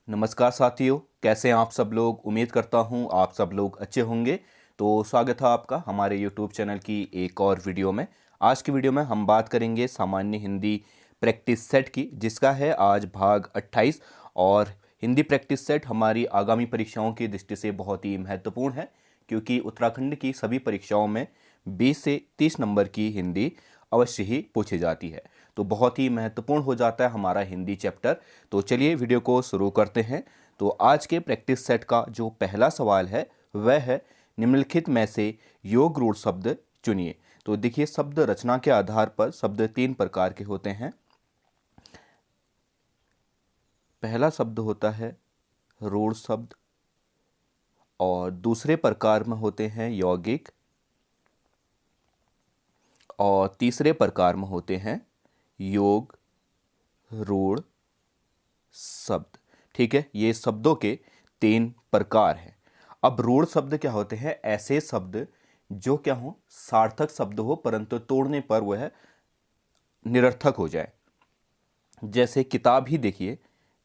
नमस्कार साथियों, कैसे हैं आप सब लोग। उम्मीद करता हूं आप सब लोग अच्छे होंगे। तो स्वागत है आपका हमारे YouTube चैनल की एक और वीडियो में। आज की वीडियो में हम बात करेंगे सामान्य हिंदी प्रैक्टिस सेट की, जिसका है आज भाग 28। और हिंदी प्रैक्टिस सेट हमारी आगामी परीक्षाओं की दृष्टि से बहुत ही महत्वपूर्ण है, क्योंकि उत्तराखंड की सभी परीक्षाओं में 20 से 30 नंबर की हिंदी अवश्य ही पूछी जाती है। तो बहुत ही महत्वपूर्ण हो जाता है हमारा हिंदी चैप्टर। तो चलिए वीडियो को शुरू करते हैं। तो आज के प्रैक्टिस सेट का जो पहला सवाल है वह है, निम्नलिखित में से योग रूढ़ शब्द चुनिए। तो देखिए, शब्द रचना के आधार पर शब्द 3 प्रकार के होते हैं। पहला शब्द होता है रूढ़ शब्द, और दूसरे प्रकार में होते हैं यौगिक, और तीसरे प्रकार में होते हैं योग रूढ़ शब्द। ठीक है, ये शब्दों के 3 प्रकार हैं। अब रूढ़ शब्द क्या होते हैं? ऐसे शब्द जो क्या हो, सार्थक शब्द हो परंतु तोड़ने पर वह निरर्थक हो जाए। जैसे किताब ही देखिए,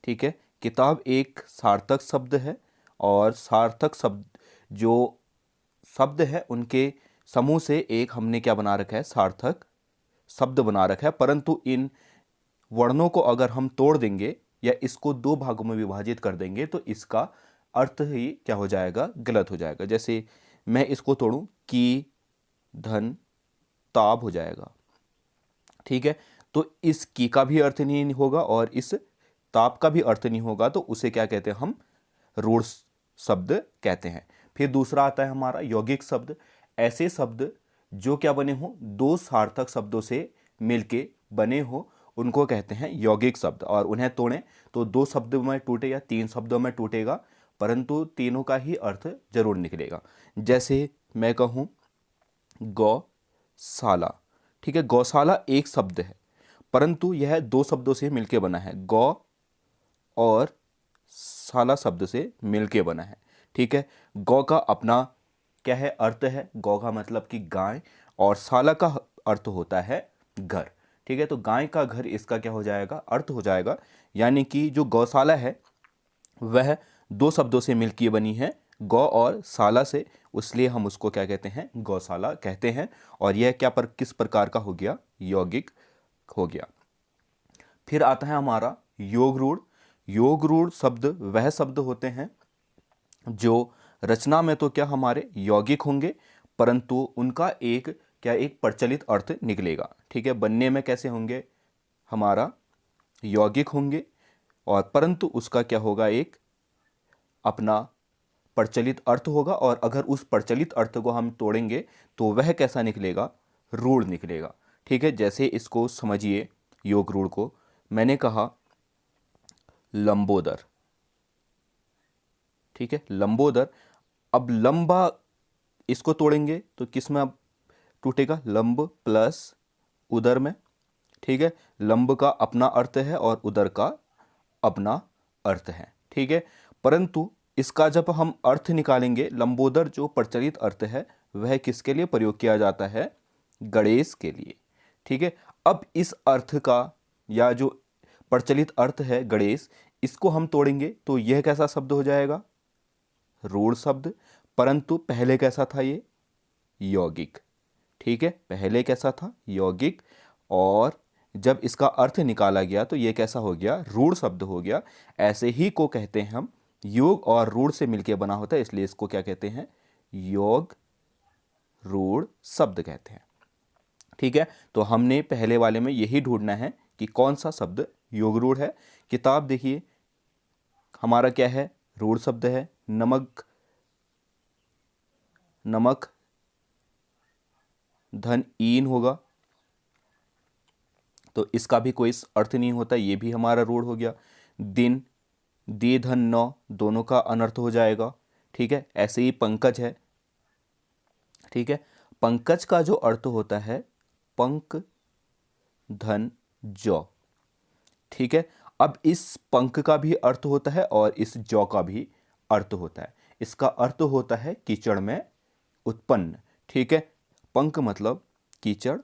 ठीक है, किताब एक सार्थक शब्द है, और सार्थक शब्द जो शब्द है उनके समूह से एक हमने क्या बना रखा है, सार्थक शब्द बना रखा है। परंतु इन वर्णों को अगर हम तोड़ देंगे या इसको 2 भागों में विभाजित कर देंगे तो इसका अर्थ ही क्या हो जाएगा, गलत हो जाएगा। जैसे मैं इसको तोड़ूं, की धन ताब हो जाएगा। ठीक है, तो इस की का भी अर्थ नहीं होगा और इस ताप का भी अर्थ नहीं होगा, तो उसे क्या कहते हैं, हम रूढ़ शब्द कहते हैं। फिर दूसरा आता है हमारा यौगिक शब्द। ऐसे शब्द जो क्या बने हो, 2 सार्थक शब्दों से मिलके बने हो, उनको कहते हैं यौगिक शब्द। और उन्हें तोड़ें तो 2 शब्दों में टूटे या 3 शब्दों में टूटेगा, परंतु तीनों का ही अर्थ जरूर निकलेगा। जैसे मैं कहूँ गौशाला, ठीक है, गौशाला एक शब्द है परंतु यह 2 शब्दों से मिलके बना है। गौ और शाला शब्द से मिलके बना है। ठीक है, गौ का अपना क्या है, अर्थ है। गौ का मतलब कि गाय, और शाला का अर्थ होता है घर। ठीक है, तो गाय का घर इसका क्या हो जाएगा, अर्थ हो जाएगा। यानी कि जो गौशाला है वह 2 शब्दों से मिलकर बनी है, गौ और शाला से, इसलिए हम उसको क्या कहते हैं, गौशाला कहते हैं। और यह क्या किस प्रकार का हो गया, यौगिक हो गया। फिर आता है हमारा योग रूढ़। योग रूढ़ शब्द वह शब्द होते हैं जो रचना में तो क्या हमारे यौगिक होंगे, परंतु उनका एक प्रचलित अर्थ निकलेगा। ठीक है, बनने में कैसे होंगे, हमारा यौगिक होंगे, और परंतु उसका क्या होगा, एक अपना प्रचलित अर्थ होगा। और अगर उस प्रचलित अर्थ को हम तोड़ेंगे तो वह कैसा निकलेगा, रूढ़ निकलेगा। ठीक है, जैसे इसको समझिए, योग रूढ़ को मैंने कहा लंबोदर। ठीक है, लंबोदर। अब लंबा इसको तोड़ेंगे तो किस में अब टूटेगा, लंब प्लस उदर में। ठीक है, लंब का अपना अर्थ है और उदर का अपना अर्थ है। ठीक है, परंतु इसका जब हम अर्थ निकालेंगे, लंबोदर जो प्रचलित अर्थ है वह किसके लिए प्रयोग किया जाता है, गणेश के लिए। ठीक है, अब इस अर्थ का या जो प्रचलित अर्थ है गणेश, इसको हम तोड़ेंगे तो यह कैसा शब्द हो जाएगा, रूढ़ शब्द। परंतु पहले कैसा था, ये यौगिक। ठीक है, पहले कैसा था, यौगिक। और जब इसका अर्थ निकाला गया तो ये कैसा हो गया, रूढ़ शब्द हो गया। ऐसे ही को कहते हैं हम, योग और रूढ़ से मिलकर बना होता है, इसलिए इसको क्या कहते हैं, योग रूढ़ शब्द कहते हैं। ठीक है, तो हमने पहले वाले में यही ढूंढना है कि कौन सा शब्द योग रूढ़ है। किताब देखिए, हमारा क्या है, रूढ़ शब्द है। नमक, नमक धन ईन होगा, तो इसका भी कोई अर्थ नहीं होता, ये भी हमारा रूढ़ हो गया। दिन, दे धन नौ, दोनों का अनर्थ हो जाएगा। ठीक है, ऐसे ही पंकज है। ठीक है, पंकज का जो अर्थ होता है, पंक धन जौ। ठीक है, अब इस पंख का भी अर्थ होता है और इस जौ का भी अर्थ होता है। इसका अर्थ होता है कीचड़ में उत्पन्न। ठीक है, पंख मतलब कीचड़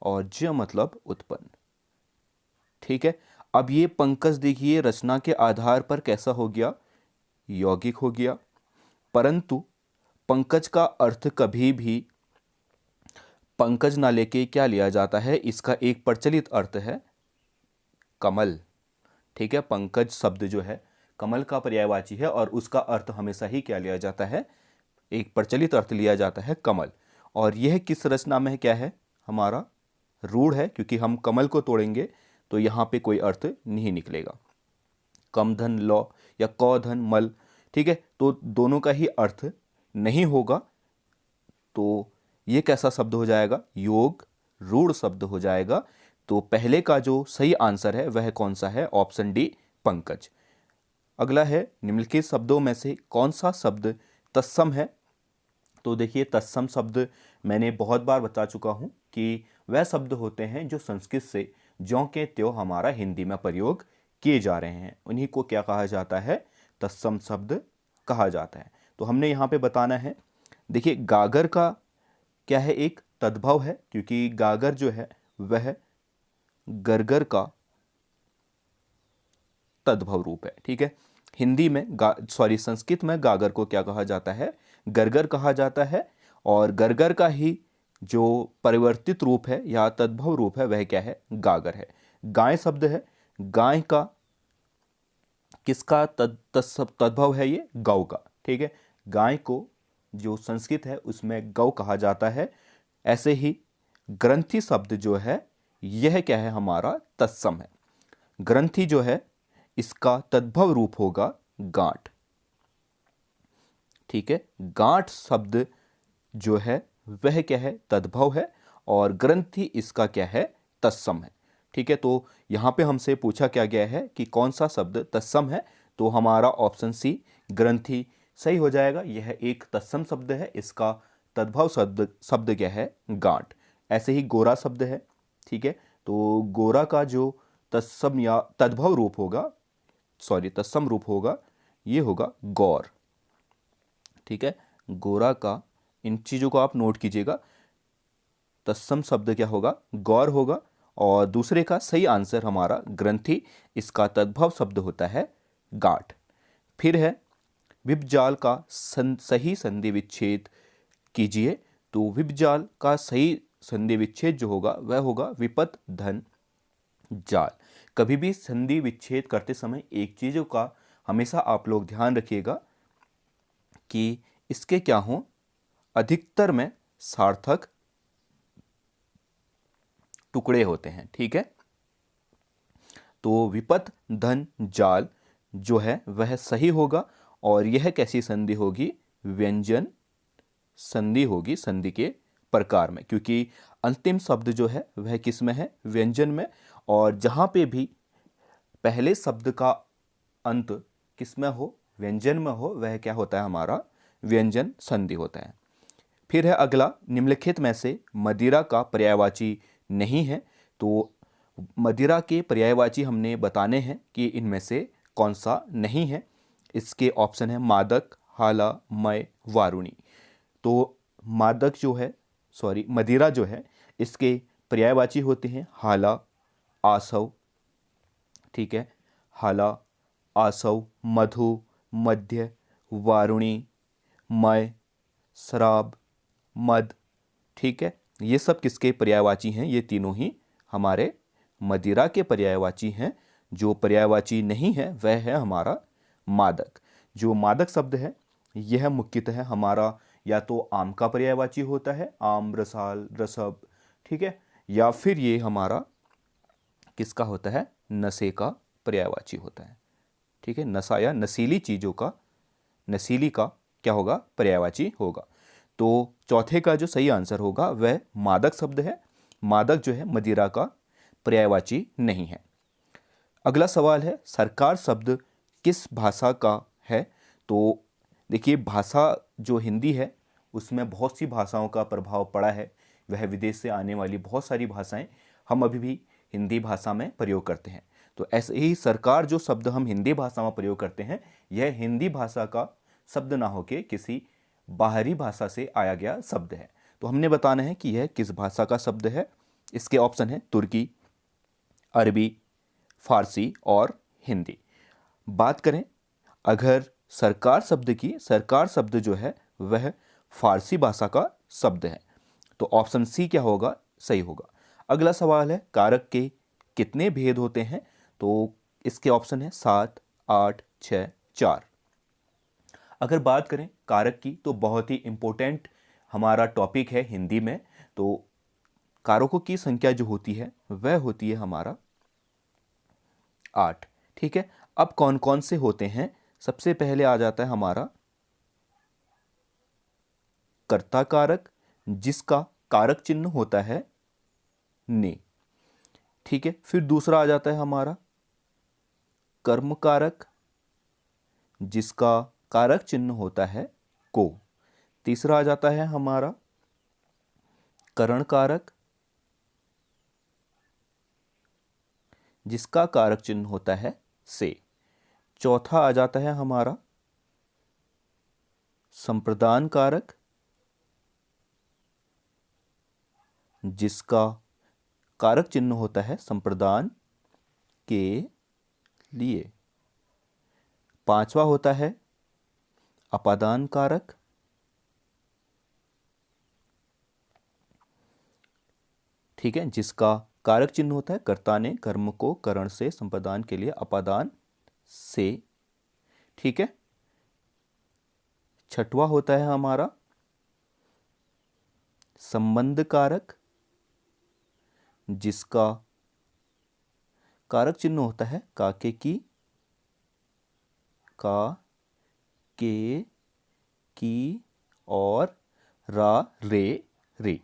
और ज मतलब उत्पन्न। ठीक है, अब ये पंकज देखिए रचना के आधार पर कैसा हो गया, यौगिक हो गया, परंतु पंकज का अर्थ कभी भी पंकज ना लेके क्या लिया जाता है, इसका एक प्रचलित अर्थ है कमल। ठीक है, पंकज शब्द जो है कमल का पर्यायवाची है और उसका अर्थ हमेशा ही क्या लिया जाता है, एक प्रचलित अर्थ लिया जाता है कमल। और यह किस रचना में है, क्या है, हमारा रूढ़ है, क्योंकि हम कमल को तोड़ेंगे तो यहाँ पे कोई अर्थ नहीं निकलेगा। कम धन लौ या कौ धन मल, ठीक है, तो दोनों का ही अर्थ नहीं होगा, तो ये कैसा शब्द हो जाएगा, योग रूढ़ शब्द हो जाएगा। तो पहले का जो सही आंसर है वह कौन सा है, ऑप्शन डी पंकज। अगला है निम्नलिखित शब्दों में से कौन सा शब्द तत्सम है। तो देखिए तत्सम शब्द मैंने बहुत बार बता चुका हूँ कि वह शब्द होते हैं जो संस्कृत से ज्यों के त्यों हमारा हिंदी में प्रयोग किए जा रहे हैं, उन्हीं को क्या कहा जाता है, तत्सम शब्द कहा जाता है। तो हमने यहाँ पे बताना है, देखिए गागर का क्या है, एक तद्भव है, क्योंकि गागर जो है वह गरगर का तद्भव रूप है। ठीक है, हिंदी में संस्कृत में गागर को क्या कहा जाता है, गरगर कहा जाता है, और गरगर का ही जो परिवर्तित रूप है या तद्भव रूप है वह क्या है, गागर है। गाय शब्द है, गाय का किसका तद्भव है, ये गौ का। ठीक है, गाय को जो संस्कृत है उसमें गौ कहा जाता है। ऐसे ही ग्रंथि शब्द जो है यह क्या है, हमारा तत्सम है। ग्रंथि जो है इसका तद्भव रूप होगा गांठ। ठीक है, गांठ शब्द जो है वह क्या है, तद्भव है, और ग्रंथि इसका क्या है, तत्सम है। ठीक है, तो यहां पे हमसे पूछा क्या गया है कि कौन सा शब्द तत्सम है, तो हमारा ऑप्शन सी ग्रंथि सही हो जाएगा। यह एक तत्सम शब्द है, इसका तद्भव शब्द क्या है, गांठ। ऐसे ही गोरा शब्द है। ठीक है, तो गोरा का जो तत्सम या तद्भव रूप होगा, तत्सम रूप होगा, ये होगा गौर। ठीक है, गोरा का, इन चीज़ों को आप नोट कीजिएगा, तत्सम शब्द क्या होगा, गौर होगा, और दूसरे का सही आंसर हमारा ग्रंथि, इसका तद्भव शब्द होता है गांठ। फिर है विपजाल का सही संधि विच्छेद कीजिए। तो विपजाल का सही संधि विच्छेद जो होगा वह होगा विपत धन जाल। कभी भी संधि विच्छेद करते समय एक चीज़ों का हमेशा आप लोग ध्यान रखिएगा कि इसके क्या हों, अधिकतर में सार्थक टुकड़े होते हैं। ठीक है, तो विपत धन जाल जो है वह सही होगा, और यह कैसी संधि होगी, व्यंजन संधि होगी, संधि के प्रकार में, क्योंकि अंतिम शब्द जो है वह किस में है, व्यंजन में, और जहां पे भी पहले शब्द का अंत किस में हो, व्यंजन में हो, वह क्या होता है, हमारा व्यंजन संधि होता है। फिर है अगला, निम्नलिखित में से मदिरा का पर्यायवाची नहीं है। तो मदिरा के पर्यायवाची हमने बताने हैं कि इनमें से कौन सा नहीं है। इसके ऑप्शन है मादक, हाला, मय, वारुणी। तो मादक जो है, मदिरा जो है, इसके पर्यायवाची होते हैं हाला, आसव। ठीक है, हाला, आसव, मधु, मध्य, वारुणी, मय, शराब, मद। ठीक है, ये सब किसके पर्यायवाची हैं, ये तीनों ही हमारे मदिरा के पर्यायवाची हैं। जो पर्यायवाची नहीं है वह है हमारा मादक। जो मादक शब्द है यह मुख्यतः हमारा या तो आम का पर्यायवाची होता है, आम, रसाल, रसब। ठीक है, या फिर ये हमारा किसका होता है, नशे का पर्यायवाची होता है। ठीक है, नशा या नशीली चीज़ों का, नशीली का क्या होगा, पर्यायवाची होगा। तो चौथे का जो सही आंसर होगा वह मादक शब्द है। मादक जो है मदिरा का पर्यायवाची नहीं है। अगला सवाल है, सरकार शब्द किस भाषा का है। तो देखिए भाषा जो हिंदी है उसमें बहुत सी भाषाओं का प्रभाव पड़ा है, वह विदेश से आने वाली बहुत सारी भाषाएं हम अभी भी हिंदी भाषा में प्रयोग करते हैं। तो ऐसे ही सरकार जो शब्द हम हिंदी भाषा में प्रयोग करते हैं यह हिंदी भाषा का शब्द ना होके किसी बाहरी भाषा से आया गया शब्द है। तो हमने बताना है कि यह किस भाषा का शब्द है। इसके ऑप्शन है तुर्की, अरबी, फारसी और हिंदी। बात करें अगर सरकार शब्द की, सरकार शब्द जो है वह फारसी भाषा का शब्द है, तो ऑप्शन सी क्या होगा, सही होगा। अगला सवाल है कारक के कितने भेद होते हैं, तो इसके ऑप्शन है 7, 8, 6, 4। अगर बात करें कारक की तो बहुत ही इंपॉर्टेंट हमारा टॉपिक है हिंदी में। तो कारकों की संख्या जो होती है वह होती है हमारा 8। ठीक है, अब कौन कौन से होते हैं, सबसे पहले आ जाता है हमारा कर्ता कारक, जिसका कारक चिन्ह होता है ने। ठीक है, फिर दूसरा आ जाता है हमारा कर्म कारक, जिसका कारक चिन्ह होता है को। तीसरा आ जाता है हमारा करण कारक, जिसका कारक चिन्ह होता है से। चौथा आ जाता है हमारा संप्रदान कारक, जिसका कारक चिन्ह होता है संप्रदान के लिए। पांचवा होता है अपादान कारक, ठीक है, जिसका कारक चिन्ह होता है कर्ता ने कर्म को करण से संप्रदान के लिए अपादान से। ठीक है, छठवा होता है हमारा संबंध कारक, जिसका कारक चिन्ह होता है काके की, का, के, की और रा, रे, रे।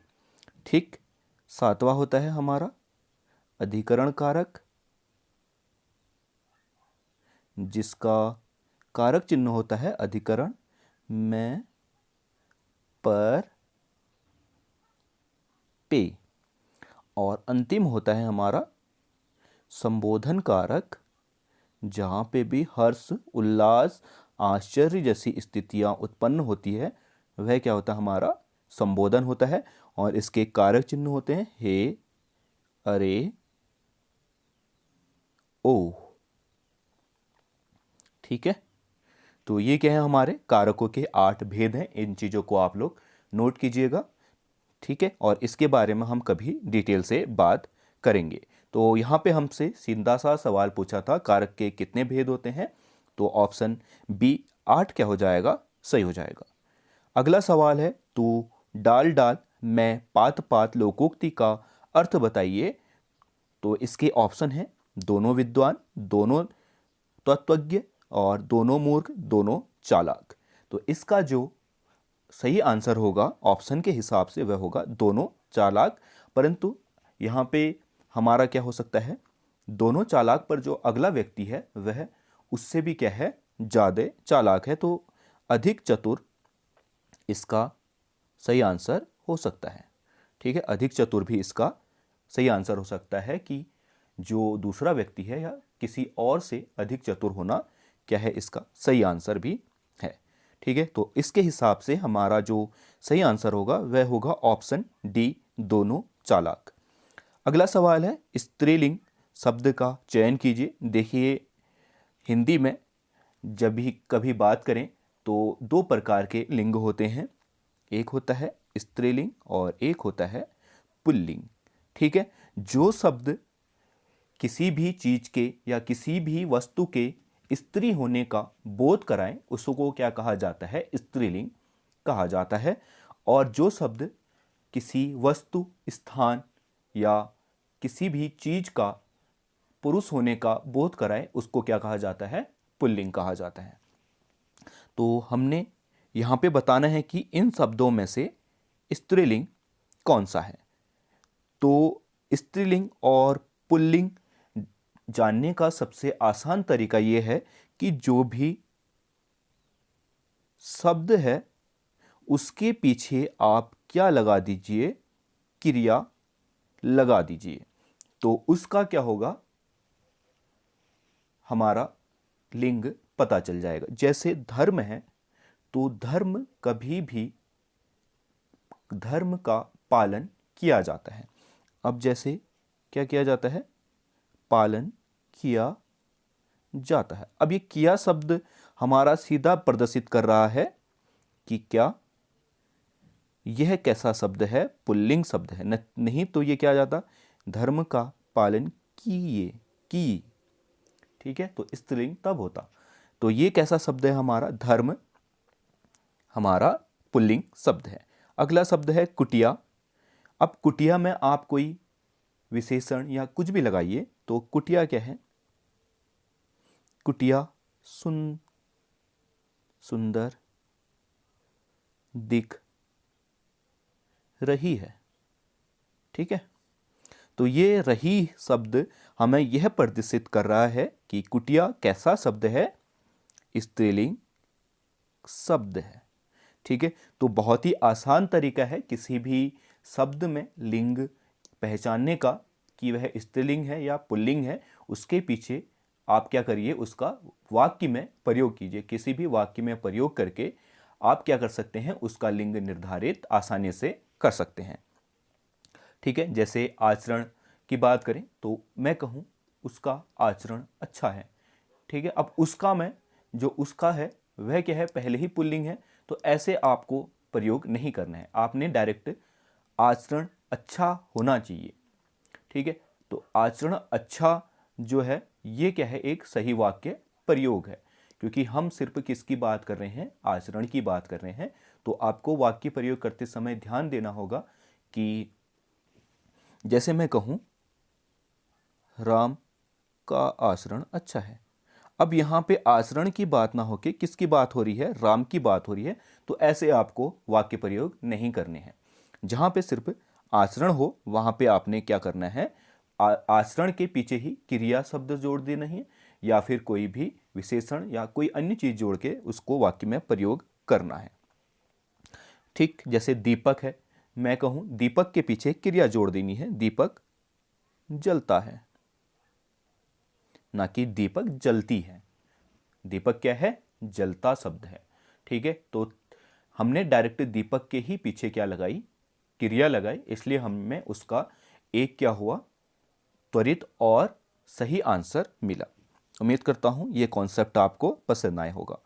ठीक, सातवां होता है हमारा अधिकरण कारक, जिसका कारक चिन्ह होता है अधिकरण में, पर, पे। और अंतिम होता है हमारा संबोधन कारक, जहां पे भी हर्ष, उल्लास, आश्चर्य जैसी स्थितियां उत्पन्न होती है वह क्या होता है हमारा संबोधन होता है। और इसके कारक चिन्ह होते हैं हे, अरे, ओ। ठीक है, तो ये क्या है हमारे कारकों के 8 भेद हैं। इन चीज़ों को आप लोग नोट कीजिएगा। ठीक है, और इसके बारे में हम कभी डिटेल से बात करेंगे। तो यहाँ पे हमसे सीधा सा सवाल पूछा था कारक के कितने भेद होते हैं, तो ऑप्शन बी 8 क्या हो जाएगा, सही हो जाएगा। अगला सवाल है तू डाल डाल मैं पात पात लोकोक्ति का अर्थ बताइए। तो इसके ऑप्शन है दोनों विद्वान, दोनों तत्वज्ञ और दोनों मूर्ख, दोनों चालाक। तो इसका जो सही आंसर होगा ऑप्शन के हिसाब से वह होगा दोनों चालाक। परंतु यहाँ पे हमारा क्या हो सकता है, दोनों चालाक पर जो अगला व्यक्ति है वह उससे भी क्या है, ज़्यादा चालाक है। तो अधिक चतुर इसका सही आंसर हो सकता है। ठीक है, अधिक चतुर भी इसका सही आंसर हो सकता है कि जो दूसरा व्यक्ति है या किसी और से अधिक चतुर होना क्या है, इसका सही आंसर भी है। ठीक है, तो इसके हिसाब से हमारा जो सही आंसर होगा वह होगा ऑप्शन डी, दोनों चालाक। अगला सवाल है स्त्रीलिंग शब्द का चयन कीजिए। देखिए हिंदी में जब भी कभी बात करें तो 2 प्रकार के लिंग होते हैं, एक होता है स्त्रीलिंग और एक होता है पुल्लिंग। ठीक है, जो शब्द किसी भी चीज के या किसी भी वस्तु के स्त्री होने का बोध कराएं उसको क्या कहा जाता है, स्त्रीलिंग कहा जाता है। और जो शब्द किसी वस्तु, स्थान या किसी भी चीज का पुरुष होने का बोध कराए उसको क्या कहा जाता है, पुल्लिंग कहा जाता है। तो हमने यहाँ पे बताना है कि इन शब्दों में से स्त्रीलिंग कौन सा है। तो स्त्रीलिंग और पुल्लिंग जानने का सबसे आसान तरीका यह है कि जो भी शब्द है उसके पीछे आप क्या लगा दीजिए, क्रिया लगा दीजिए, तो उसका क्या होगा, हमारा लिंग पता चल जाएगा। जैसे धर्म है तो धर्म कभी भी धर्म का पालन किया जाता है। अब जैसे क्या किया जाता है, पालन किया जाता है। अब ये किया शब्द हमारा सीधा प्रदर्शित कर रहा है कि क्या यह कैसा शब्द है, पुल्लिंग शब्द है। नहीं तो ये क्या आ जाता, धर्म का पालन किए, की, ठीक है, तो स्त्रीलिंग तब होता। तो ये कैसा शब्द है हमारा, धर्म हमारा पुल्लिंग शब्द है। अगला शब्द है कुटिया। अब कुटिया में आप कोई विशेषण या कुछ भी लगाइए, तो कुटिया क्या है, कुटिया सुंदर दिख रही है, ठीक है। तो ये रही शब्द हमें यह प्रदर्शित कर रहा है कि कुटिया कैसा शब्द है, स्त्रीलिंग शब्द है, ठीक है। तो बहुत ही आसान तरीका है किसी भी शब्द में लिंग पहचानने का कि वह स्त्रीलिंग है या पुल्लिंग है। उसके पीछे आप क्या करिए, उसका वाक्य में प्रयोग कीजिए। किसी भी वाक्य में प्रयोग करके आप क्या कर सकते हैं, उसका लिंग निर्धारित आसानी से कर सकते हैं, ठीक है। जैसे आचरण की बात करें तो मैं कहूँ उसका आचरण अच्छा है, ठीक है। अब उसका में जो उसका है वह क्या है, पहले ही पुल्लिंग है, तो ऐसे आपको प्रयोग नहीं करना है। आपने डायरेक्ट आचरण अच्छा होना चाहिए, ठीक है। तो आचरण अच्छा जो है ये क्या है, एक सही वाक्य प्रयोग है, क्योंकि हम सिर्फ किसकी बात कर रहे हैं, आचरण की बात कर रहे हैं। तो आपको वाक्य प्रयोग करते समय ध्यान देना होगा कि जैसे मैं कहूँ राम का आचरण अच्छा है। अब यहाँ पे आचरण की बात ना होके किसकी बात हो रही है, राम की बात हो रही है। तो ऐसे आपको वाक्य प्रयोग नहीं करने हैं। जहाँ पे सिर्फ आचरण हो वहाँ पे आपने क्या करना है, आचरण के पीछे ही क्रिया शब्द जोड़ देना है, या फिर कोई भी विशेषण या कोई अन्य चीज जोड़ के उसको वाक्य में प्रयोग करना है, ठीक। जैसे दीपक है, मैं कहूँ दीपक के पीछे क्रिया जोड़ देनी है, दीपक जलता है, ना कि दीपक जलती है। दीपक क्या है, जलता शब्द है, ठीक है। तो हमने डायरेक्ट दीपक के ही पीछे क्या लगाई, क्रिया लगाई, इसलिए हमें उसका एक क्या हुआ, त्वरित और सही आंसर मिला। उम्मीद करता हूं ये कॉन्सेप्ट आपको पसंद आया होगा।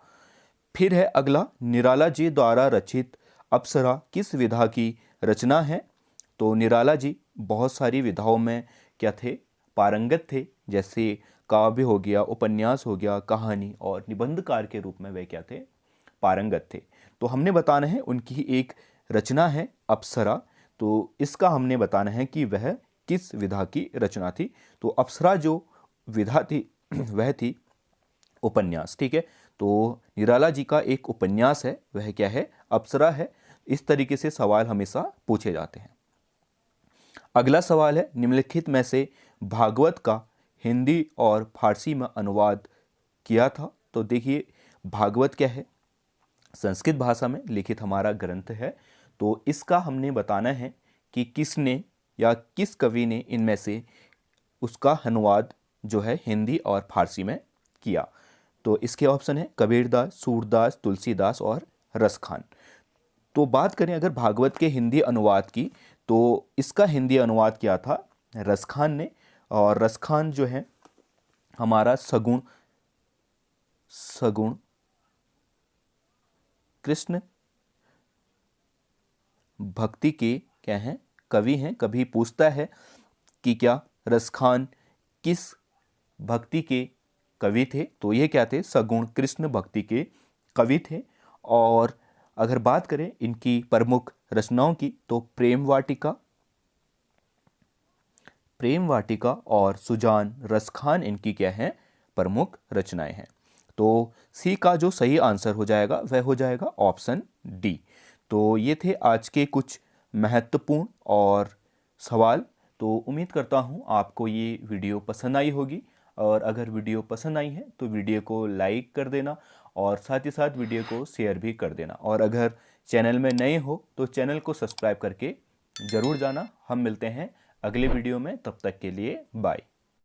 फिर है अगला, निराला जी द्वारा रचित अप्सरा किस विधा की रचना है। तो निराला जी बहुत सारी विधाओं में क्या थे, पारंगत थे। जैसे काव्य हो गया, उपन्यास हो गया, कहानी और निबंधकार के रूप में वे क्या थे, पारंगत थे। तो हमने बताना है उनकी एक रचना है अप्सरा, तो इसका हमने बताना है कि वह किस विधा की रचना थी। तो अप्सरा जो विधा थी वह थी उपन्यास, ठीक है। तो निराला जी का एक उपन्यास है, वह क्या है, अप्सरा है। इस तरीके से सवाल हमेशा पूछे जाते हैं। अगला सवाल है, निम्नलिखित में से भागवत का हिंदी और फारसी में अनुवाद किया था। तो देखिए भागवत क्या है, संस्कृत भाषा में लिखित हमारा ग्रंथ है। तो इसका हमने बताना है कि किसने या किस कवि ने इनमें से उसका अनुवाद जो है हिंदी और फारसी में किया। तो इसके ऑप्शन है कबीरदास, सूरदास, तुलसीदास और रसखान। तो बात करें अगर भागवत के हिंदी अनुवाद की, तो इसका हिंदी अनुवाद किया था रसखान ने। और रसखान जो है हमारा सगुण कृष्ण भक्ति के क्या हैं, कवि हैं। कभी पूछता है कि क्या रसखान किस भक्ति के कवि थे, तो ये क्या थे, सगुण कृष्ण भक्ति के कवि थे। और अगर बात करें इनकी प्रमुख रचनाओं की, तो प्रेम वाटिका और सुजान रसखान इनकी क्या है, प्रमुख रचनाएं हैं। तो सी का जो सही आंसर हो जाएगा वह हो जाएगा ऑप्शन डी। तो ये थे आज के कुछ महत्वपूर्ण और सवाल। तो उम्मीद करता हूँ आपको ये वीडियो पसंद आई होगी, और अगर वीडियो पसंद आई है तो वीडियो को लाइक कर देना और साथ ही साथ वीडियो को शेयर भी कर देना। और अगर चैनल में नए हो तो चैनल को सब्सक्राइब करके ज़रूर जाना। हम मिलते हैं अगले वीडियो में, तब तक के लिए बाय।